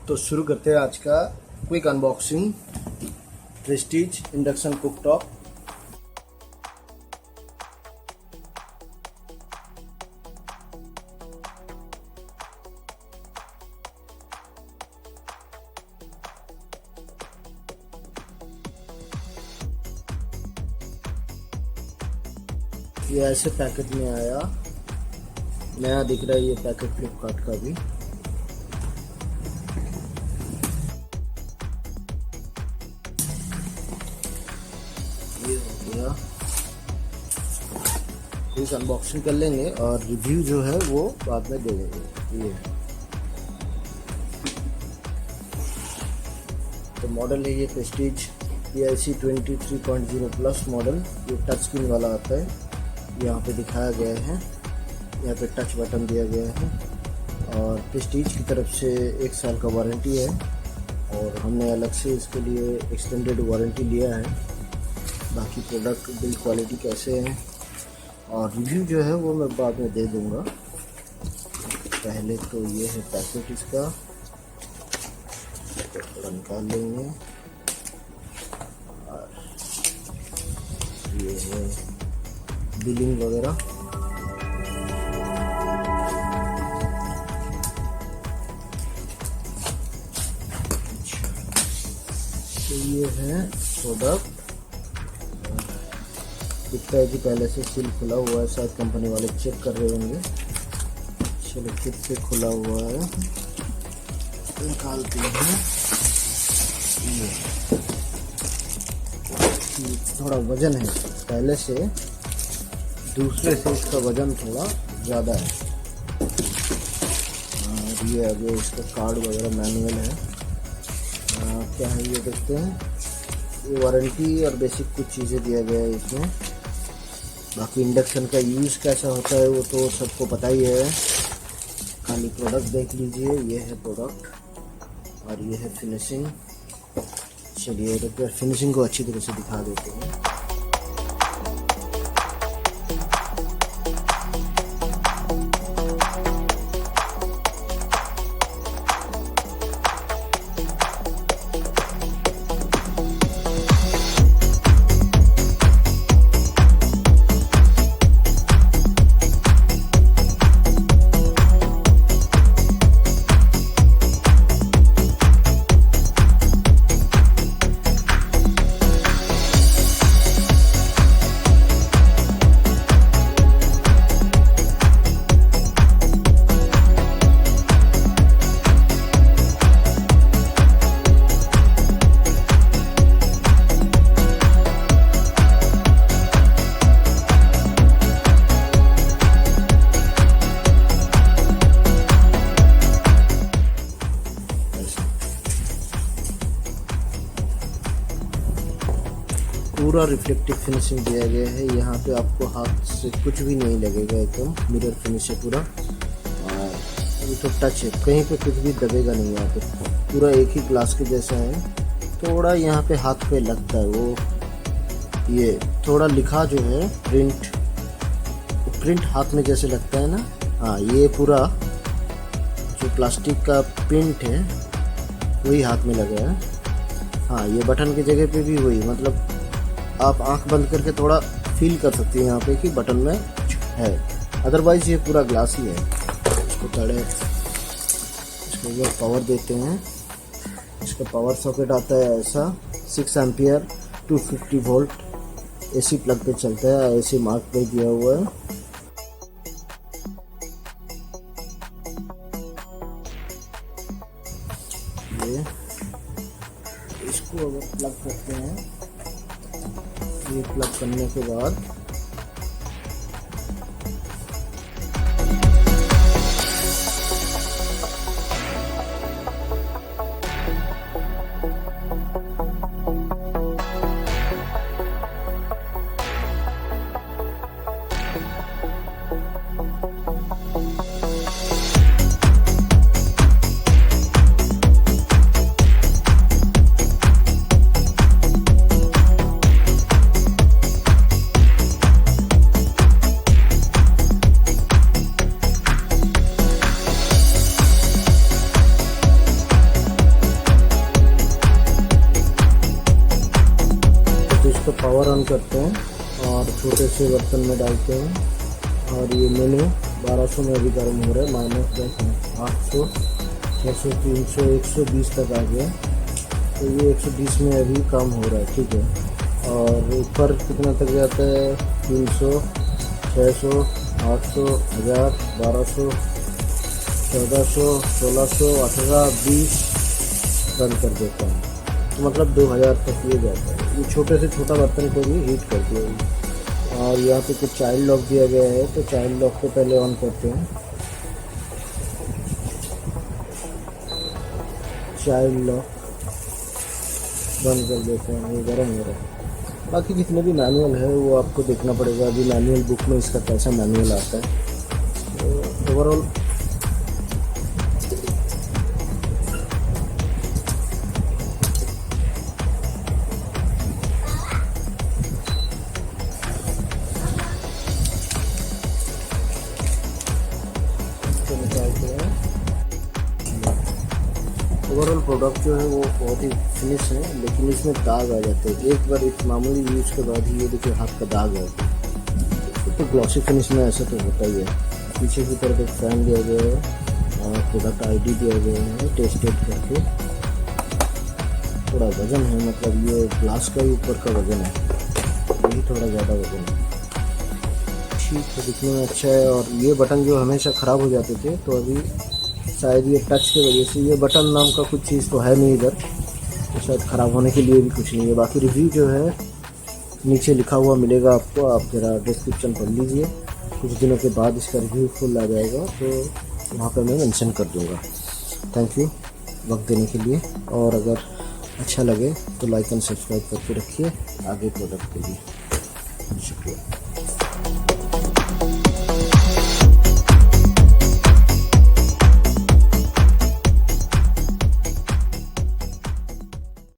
तो शुरू करते हैं आज का quick unboxing Prestige induction cooktop. ये ऐसे पैकेट में आया, नया दिख रहा है ये पैकेट फ्लिपकार्ट का भी। ये हो गया, इस अनबॉक्सिंग कर लेंगे और रिव्यू जो है वो बाद में दे देंगे। ये तो मॉडल है ये प्रेस्टीज PIC 23.0 प्लस मॉडल। ये टच स्क्रीन वाला आता है, यहाँ पे दिखाया गया है। यहाँ पे टच बटन दिया गया है और प्रेस्टीज की तरफ से 1 साल का वारंटी है और हमने अलग से इसके लिए एक्सटेंडेड वारंटी लिया है। बाकी प्रोडक्ट बिल्ड क्वालिटी कैसे है और रिव्यू जो है वो मैं बाद में दे दूँगा। पहले तो ये है पैकेट इसका, थोड़ा निकाल लेंगे। और ये है बिलिंग वगैरह। तो ये है प्रोडक्ट, दिखता है कि पहले से सील खुला हुआ है, शायद कंपनी वाले चेक कर रहे होंगे। चलो फिर से खुला हुआ है, निकालते हैं। थोड़ा वजन है पहले से, दूसरे से इसका वजन थोड़ा ज़्यादा है। और ये आगे इसका कार्ड वगैरह मैनुअल है। क्या है ये देखते हैं। ये वारंटी और बेसिक कुछ चीज़ें दिया गया है इसमें। बाकी इंडक्शन का यूज़ कैसा होता है वो तो सबको पता ही है, खाली प्रोडक्ट देख लीजिए। ये है प्रोडक्ट और ये है फिनिशिंग। चलिए एक बार फिनिशिंग को अच्छी तरह से दिखा देते हैं। पूरा रिफ्लेक्टिव फिनिशिंग दिया गया है। यहाँ पे आपको हाथ से कुछ भी नहीं लगेगा, एकदम मिरर फिनिश है पूरा। और ये तो टच है, कहीं पे कुछ भी दबेगा नहीं। यहाँ पे पूरा एक ही ग्लास के जैसा है। थोड़ा यहाँ पे हाथ पे लगता है वो, ये थोड़ा लिखा जो है प्रिंट हाथ में जैसे लगता है ना। हाँ, ये पूरा जो प्लास्टिक का प्रिंट है वही हाथ में लगा है। हाँ, ये बटन की जगह पे भी वही, मतलब आप आंख बंद करके थोड़ा फील कर सकते हैं यहाँ पे कि बटन में है। अदरवाइज ये पूरा ग्लास ही है। इसको तड़े, इसको ये पावर देते हैं। इसका पावर सॉकेट आता है ऐसा 6 एम्पियर 250 वोल्ट AC प्लग पे चलता है। AC मार्क पे दिया हुआ है। ये इसको अगर प्लग करते हैं, ये प्लग करने के बाद पावर ऑन करते हैं और छोटे से बर्तन में डालते हैं और ये मेनू 1200 में अभी गर्म हो रहा है, माइनस 800, 600, 300, 120 तक आ गया। तो ये 120 में अभी काम हो रहा है, ठीक है। और ऊपर कितना तक जाता है, 300, 600, 800, 1000, 1200, 1400, 1600, 1800, 20 बंद कर देता है। तो मतलब 2000 तक ये जाता है। ये छोटे से छोटा बर्तन को भी हीट करती है। और यहाँ पे कुछ चाइल्ड लॉक दिया गया है, तो चाइल्ड लॉक को पहले ऑन करते हैं। चाइल्ड लॉक बंद कर देते हैं, ये गर्म हो रहा है। बाकी जितने भी मैनुअल है वो आपको देखना पड़ेगा, अभी मैनुअल बुक में इसका कैसा मैनुअल आता है। तो ओवरऑल प्रोडक्ट जो है वो बहुत ही फिनिश है, लेकिन इसमें दाग आ जाते हैं एक बार इस मामूली यूज़ के बाद ही। ये देखिए हाथ का दाग है। तो ग्लॉसी फिनिश में ऐसा तो होता ही है। पीछे की तरफ एक फैन दिया गया है और प्रोडक्ट आईडी दिया गया है टेस्टेड करके। थोड़ा वजन है, मतलब ये ग्लास का ही ऊपर का वजन है, यही थोड़ा ज़्यादा वजन है। ठीक है, दिखने में अच्छा है। और ये बटन जो हमेशा ख़राब हो जाते थे, तो अभी शायद ये टच की वजह से, ये बटन नाम का कुछ चीज़ तो है नहीं इधर, तो शायद ख़राब होने के लिए भी कुछ नहीं है। बाकी रिव्यू जो है नीचे लिखा हुआ मिलेगा आपको, आप ज़रा डिस्क्रिप्शन पढ़ लीजिए। कुछ दिनों के बाद इसका रिव्यू फुल आ जाएगा, तो वहाँ पर मैं मेंशन कर दूँगा। थैंक यू वक्त देने के लिए, और अगर अच्छा लगे तो लाइक एंड सब्सक्राइब करके रखिए आगे प्रोडक्ट के लिए। शुक्रिया।